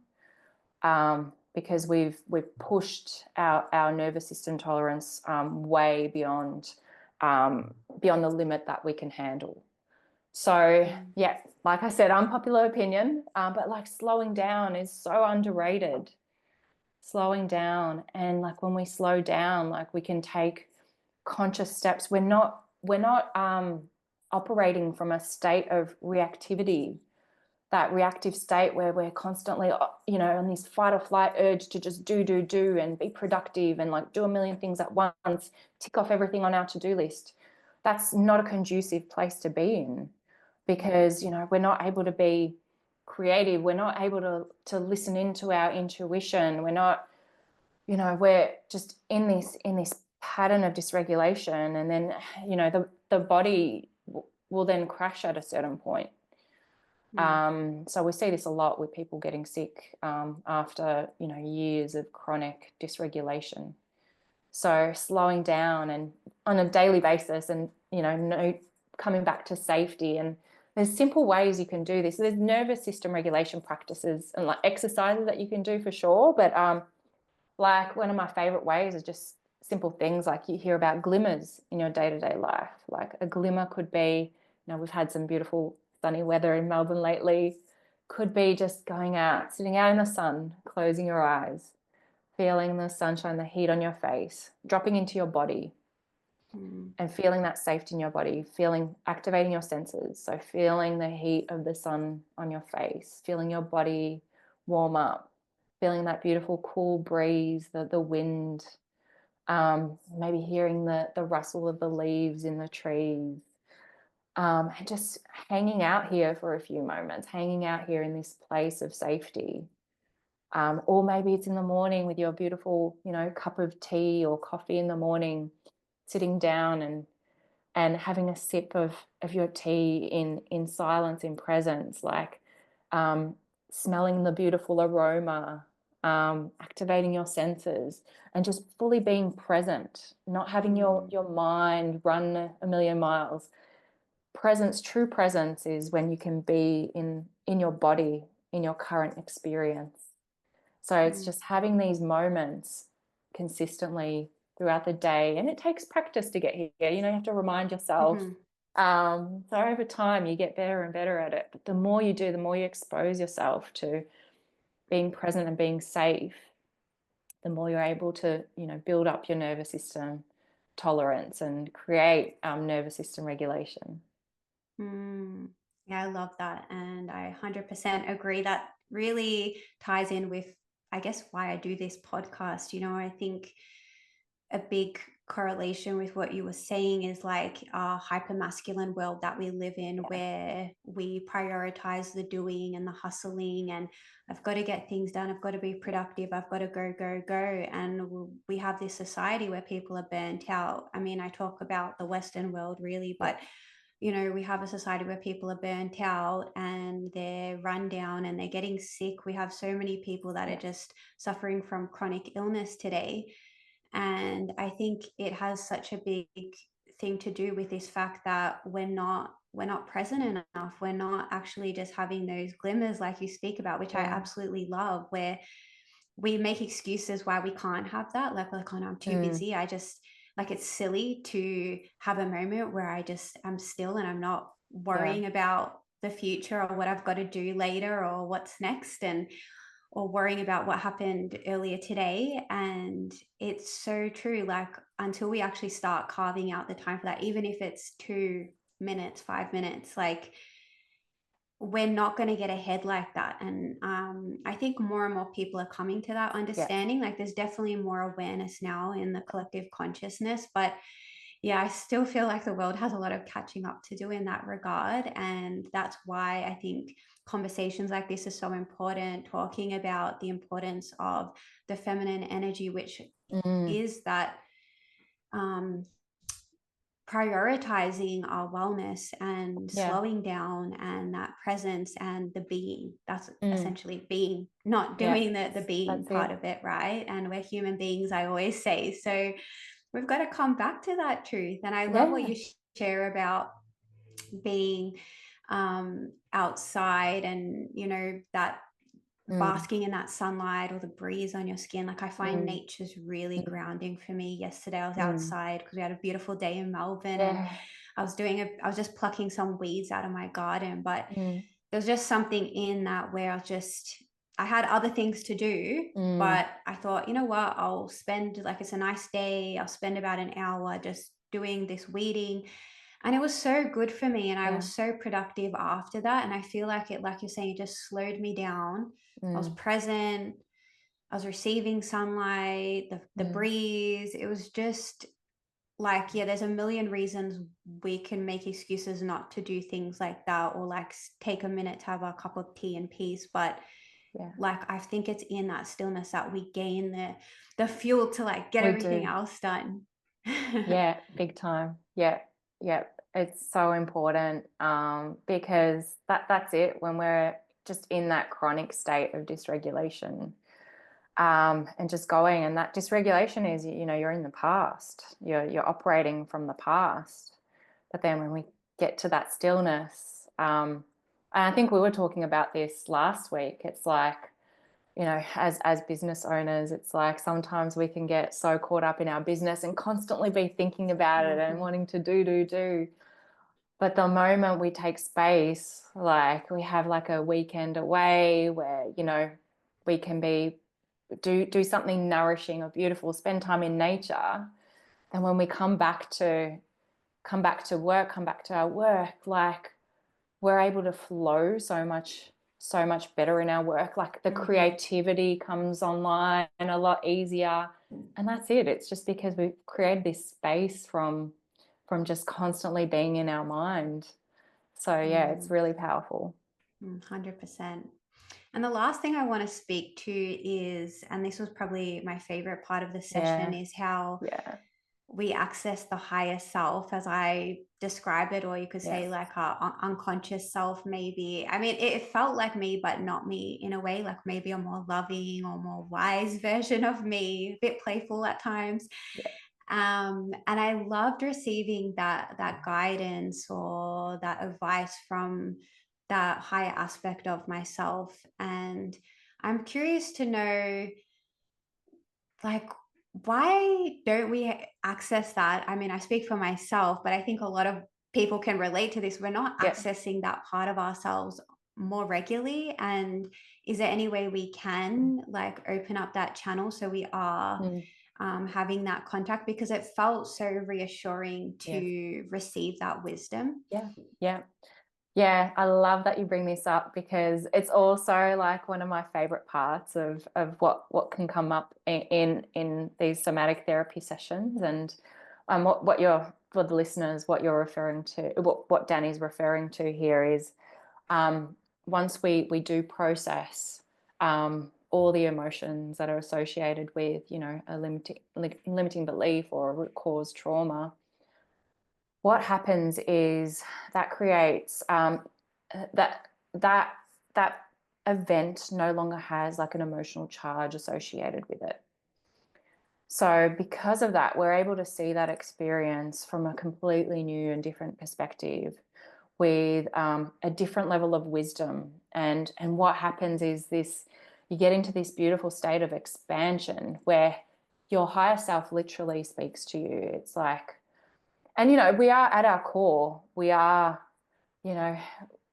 because we've pushed our nervous system tolerance way beyond the limit that we can handle. So yeah, like I said, unpopular opinion, but like, slowing down is so underrated. Slowing down, and like, when we slow down, like, we can take conscious steps. We're not operating from a state of reactivity, that reactive state where we're constantly, on this fight or flight urge to just do and be productive and like do a million things at once, tick off everything on our to-do list. That's not a conducive place to be in, because we're not able to be creative. We're not able to listen into our intuition. We're not, we're just in this pattern of dysregulation, and then the body will then crash at a certain point. So we see this a lot with people getting sick after years of chronic dysregulation. So slowing down and on a daily basis, and coming back to safety. And there's simple ways you can do this. There's nervous system regulation practices and like exercises that you can do for sure. But like, one of my favorite ways is just simple things like, you hear about glimmers in your day-to-day life. Like, a glimmer could be, we've had some beautiful sunny weather in Melbourne lately. Could be just going out, sitting out in the sun, closing your eyes, feeling the sunshine, the heat on your face, dropping into your body, and feeling that safety in your body, activating your senses. So feeling the heat of the sun on your face, feeling your body warm up, feeling that beautiful cool breeze, the wind, maybe hearing the rustle of the leaves in the trees, and just hanging out here for a few moments, hanging out here in this place of safety. Or maybe it's in the morning with your beautiful, cup of tea or coffee in the morning, sitting down and having a sip of your tea in silence, in presence, like, smelling the beautiful aroma, activating your senses, and just fully being present, not having your mind run a million miles. True presence is when you can be in your body, in your current experience. So it's just having these moments consistently throughout the day, and it takes practice to get here. You have to remind yourself. So over time, you get better and better at it. But the more you do, the more you expose yourself to being present and being safe, the more you're able to, build up your nervous system tolerance and create nervous system regulation. Yeah, I love that. And I 100% agree. That really ties in with, I guess, why I do this podcast. I think a big correlation with what you were saying is like our hyper masculine world that we live in, where we prioritize the doing and the hustling, and I've got to get things done, I've got to be productive, I've got to go. And we have this society where people are burnt out. I mean, I talk about the Western world really, but we have a society where people are burnt out and they're run down and they're getting sick. We have so many people that are just suffering from chronic illness today. And I think it has such a big thing to do with this fact that we're not present enough. We're not actually just having those glimmers like you speak about, which I Yeah. absolutely love, where we make excuses why we can't have that. Like, oh no, I'm too Mm. busy. I just like it's silly to have a moment where I'm still and I'm not Yeah. worrying about the future or what I've got to do later or what's next, and or worrying about what happened earlier today. And it's so true. Like, until we actually start carving out the time for that, even if it's 2 minutes, 5 minutes, like, we're not going to get ahead like that. And I think more and more people are coming to that Yeah. understanding. Like, there's definitely more awareness now in the collective consciousness, but yeah, I still feel like the world has a lot of catching up to do in that regard. And that's why I think conversations like this are so important, talking about the importance of the feminine energy, which Mm. is that um, prioritizing our wellness and Yeah. slowing down, and that presence and the being. That's Mm. essentially being, not Yeah. doing the being That's part it. of it, right? And we're human beings, I always say. So we've got to come back to that truth. And I love what Yeah. you share about being outside, and that Mm. basking in that sunlight or the breeze on your skin. Like, I find Mm. nature's really Mm. grounding for me. Yesterday I was Mm. outside because we had a beautiful day in Melbourne, and Yeah. I was just plucking some weeds out of my garden, but Mm. there was just something in that where I had other things to do, Mm. but I thought, you know what, I'll spend, like, it's a nice day, I'll spend about an hour just doing this weeding. And it was so good for me, and I Yeah. was so productive after that. And I feel like it, like you're saying, it just slowed me down. I was Mm. present, I was receiving sunlight, the Mm. breeze. It was just like, yeah, there's a million reasons we can make excuses not to do things like that, or like take a minute to have a cup of tea in peace. But Yeah. like, I think it's in that stillness that we gain the fuel to like get We everything do. else done. Yeah, big time. Yeah, yeah. It's so important because that's it when we're just in that chronic state of dysregulation and just going. And that dysregulation is, you're in the past. You're operating from the past. But then when we get to that stillness, and I think we were talking about this last week. It's like, as business owners, it's like sometimes we can get so caught up in our business and constantly be thinking about it and Mhm. wanting to do. But the moment we take space, like we have like a weekend away where, we can do something nourishing or beautiful, spend time in nature. And when we come back to our work, like we're able to flow so much better in our work. Like the Mhm. creativity comes online a lot easier. And that's it. It's just because we've created this space from just constantly being in our mind. So yeah, it's Mm. really powerful. 100%. And the last thing I want to speak to is, and this was probably my favorite part of the session, Yeah. is how Yeah. we access the higher self, as I describe it, or you could Yeah. say like our unconscious self, maybe. I mean, it felt like me, but not me in a way, like maybe a more loving or more wise version of me, a bit playful at times. Yeah. And I loved receiving that guidance or that advice from that higher aspect of myself. And I'm curious to know, like, why don't we access that? I mean, I speak for myself, but I think a lot of people can relate to this. We're not Yeah. accessing that part of ourselves more regularly. And is there any way we can like open up that channel so we are Mm. having that contact? Because it felt so reassuring Yeah. to receive that wisdom. Yeah. Yeah. Yeah, I love that you bring this up because it's also like one of my favorite parts of what can come up in these somatic therapy sessions. And what you're, for the listeners, what you're referring to, what Danny's referring to here is um, once we do process all the emotions that are associated with, a limiting belief or a root cause trauma, what happens is that creates that that that event no longer has like an emotional charge associated with it. So because of that, we're able to see that experience from a completely new and different perspective, with a different level of wisdom. And what happens is this: you get into this beautiful state of expansion where your higher self literally speaks to you. It's like, and we are at our core, we are, you know,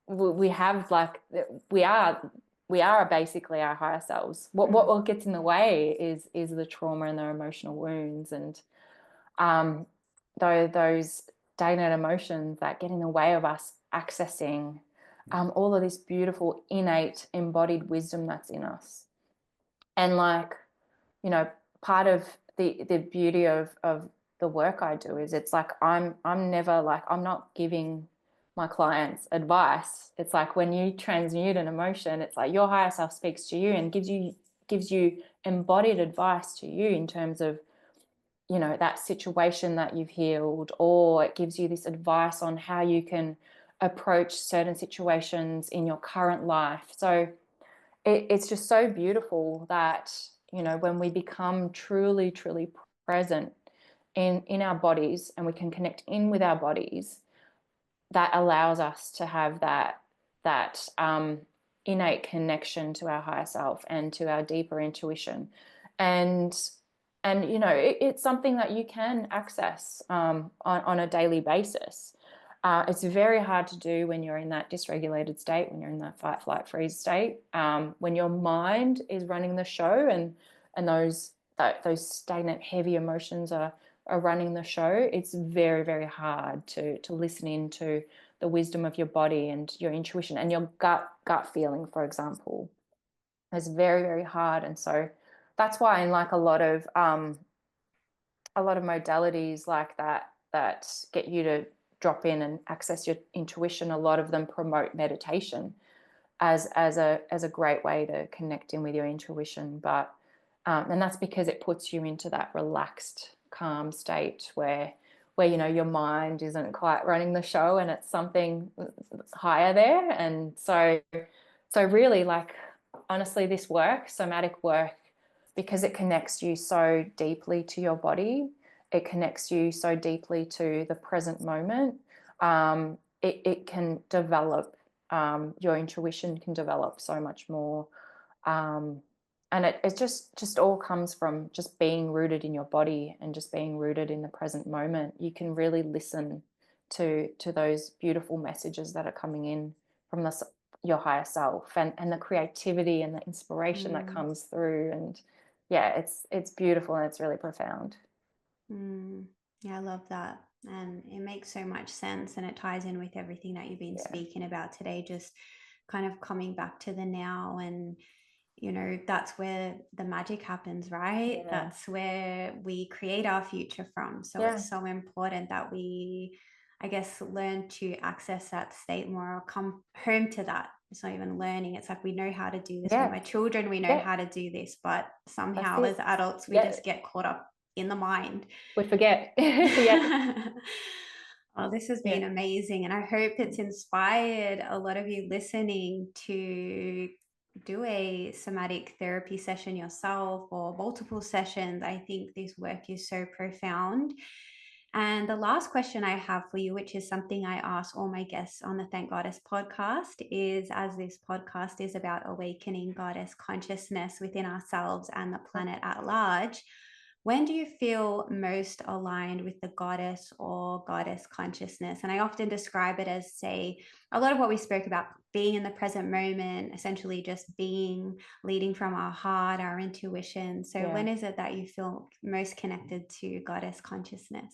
we have like, we are basically our higher selves. What gets in the way is the trauma and the emotional wounds, and um, those stagnant emotions that get in the way of us accessing all of this beautiful, innate, embodied wisdom that's in us. And like, you know, part of the beauty of the work I do is, it's like, I'm never like, I'm not giving my clients advice. It's like, when you transmute an emotion, it's like your higher self speaks to you and gives you embodied advice to you in terms of, that situation that you've healed, or it gives you this advice on how you can approach certain situations in your current life. So it's just so beautiful that, when we become truly, truly present in our bodies, and we can connect in with our bodies, that allows us to have that innate connection to our higher self and to our deeper intuition. And it's something that you can access on a daily basis. It's very hard to do when you're in that dysregulated state, when you're in that fight, flight, freeze state, when your mind is running the show, and those stagnant, heavy emotions are running the show. It's very, very hard to listen into the wisdom of your body and your intuition and your gut feeling, for example. It's very, very hard. And so that's why, in like a lot of modalities like that get you to drop in and access your intuition, a lot of them promote meditation as a great way to connect in with your intuition. But and that's because it puts you into that relaxed, calm state where your mind isn't quite running the show, and it's something higher there. And so really, like, honestly, this work, somatic work, because it connects you so deeply to your body, it connects you so deeply to the present moment. It can develop, your intuition can develop so much more. Um, and it just all comes from just being rooted in your body and just being rooted in the present moment. You can really listen to those beautiful messages that are coming in from your higher self, and the creativity and the inspiration that Mm. comes through. And yeah, it's beautiful, and it's really profound. Mm. Yeah, I love that. And it makes so much sense. And it ties in with everything that you've been Yeah, speaking about today, just kind of coming back to the now. And, that's where the magic happens, right? yeah, That's where we create our future from. So yeah, it's so important that we, I guess, learn to access that state more, or come home to that. It's not even learning. It's like we know how to do this. When yeah, we're children, we know yeah. how to do this, but That's somehow as it. adults, we Yeah, just get caught up in the mind. we forget. Yeah, Oh, this has yeah, been amazing. And I hope it's inspired a lot of you listening to do a somatic therapy session yourself, or multiple sessions. I think this work is so profound. And the last question I have for you, which is something I ask all my guests on the Thank Goddess podcast, is, as this podcast is about awakening goddess consciousness within ourselves and the planet at large, when do you feel most aligned with the goddess or goddess consciousness? And I often describe it as, say, a lot of what we spoke about, being in the present moment, essentially just being, leading from our heart, our intuition. So yeah. when is it that you feel most connected to goddess consciousness?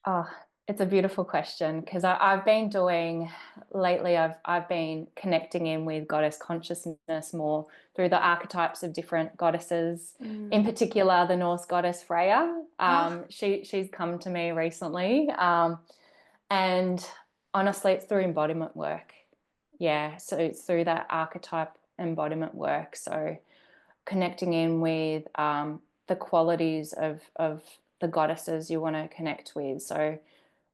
Oh, it's a beautiful question, because I've been doing lately, I've been connecting in with goddess consciousness more through the archetypes of different goddesses, in Mm. particular the Norse goddess Freya. Oh, She's come to me recently. And honestly, it's through embodiment work. Yeah, so it's through that archetype embodiment work. So connecting in with the qualities of the goddesses you want to connect with. So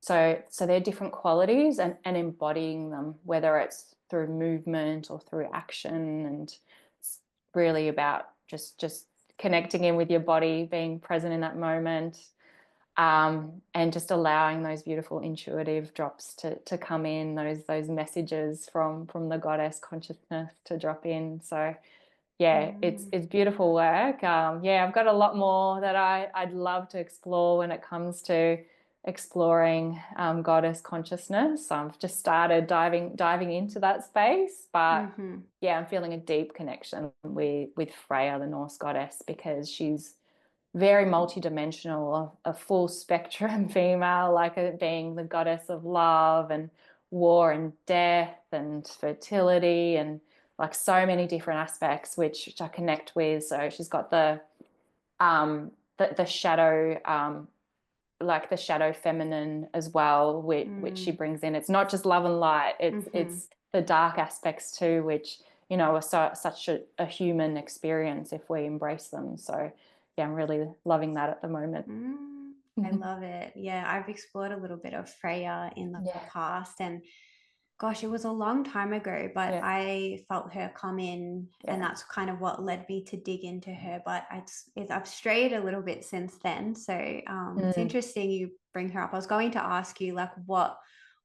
they're different qualities, and embodying them, whether it's through movement or through action. And it's really about just connecting in with your body, being present in that moment, and just allowing those beautiful intuitive drops to come in, those messages from the goddess consciousness to drop in. So yeah, Mm, it's beautiful work. Yeah, I've got a lot more that I'd love to explore when it comes to exploring goddess consciousness. I've just started diving into that space, but mm-hmm. yeah, I'm feeling a deep connection with Freya, the Norse goddess, because she's very multidimensional, a full spectrum female, like being the goddess of love and war and death and fertility and like so many different aspects which I connect with. So she's got the shadow like the shadow feminine as well, which she Mm, brings in. It's not just love and light, mm-hmm. it's the dark aspects too, which are such a human experience if we embrace them. So yeah, I'm really loving that at the moment. I love it. Yeah, I've explored a little bit of Freya in the Yeah, past, and gosh, it was a long time ago, but yeah, I felt her come in, and yeah. that's kind of what led me to dig into her. But I've strayed a little bit since then. So it's Mm, interesting you bring her up. I was going to ask you, like, what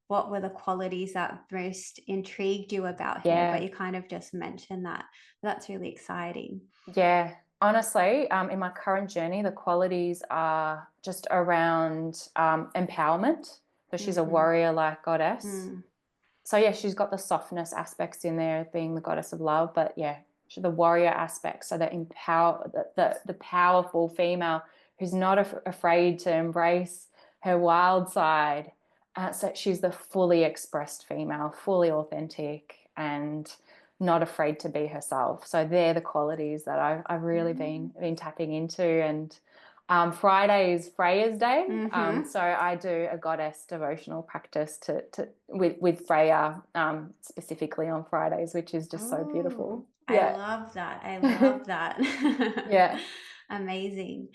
were the qualities that most intrigued you about her, but yeah, you kind of just mentioned that. That's really exciting. yeah. Honestly, in my current journey, the qualities are just around empowerment. So she's a Mm-hmm. warrior-like goddess. Mm, So yeah, she's got the softness aspects in there, being the goddess of love, but yeah, the warrior aspects, so the empower the powerful female who's not afraid to embrace her wild side. So she's the fully expressed female, fully authentic, and not afraid to be herself. So they're the qualities that I've really mm, been tapping into. And Friday is Freya's day, mm-hmm. so I do a goddess devotional practice with Freya, specifically on Fridays, which is just so Oh, beautiful. I Yeah, love that. I love that. yeah. Amazing.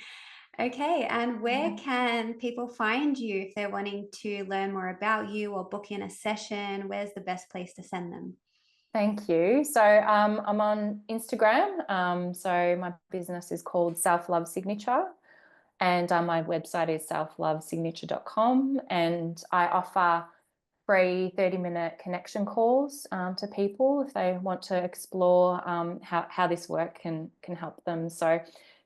Okay, and where Yeah. can people find you if they're wanting to learn more about you or book in a session? Where's the best place to send them? Thank you. So I'm on Instagram. So my business is called Self Love Signature, and my website is selflovesignature.com. And I offer free 30-minute connection calls to people if they want to explore how this work can help them. So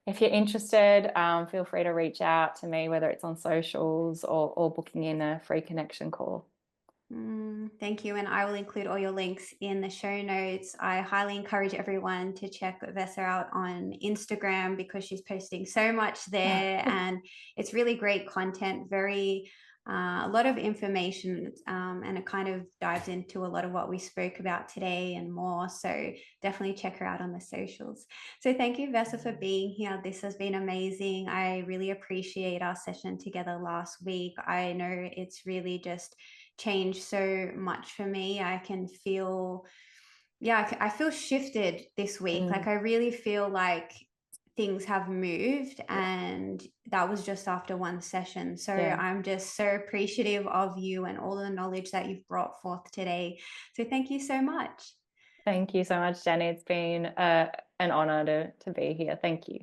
if you're interested, feel free to reach out to me, whether it's on socials or booking in a free connection call. Thank you. And I will include all your links in the show notes. I highly encourage everyone to check Vesa out on Instagram because she's posting so much there and it's really great content, very, a lot of information, and it kind of dives into a lot of what we spoke about today and more. So definitely check her out on the socials. So thank you, Vesa, for being here. This has been amazing. I really appreciate our session together last week. I know it's really just changed so much for me. I can feel, yeah, I feel shifted this week. Like Mm, I really feel like things have moved, yeah, and that was just after one session. So yeah. I'm just so appreciative of you and all the knowledge that you've brought forth today. So thank you so much. Thank you so much, Jenny. It's been an honor to be here. Thank you.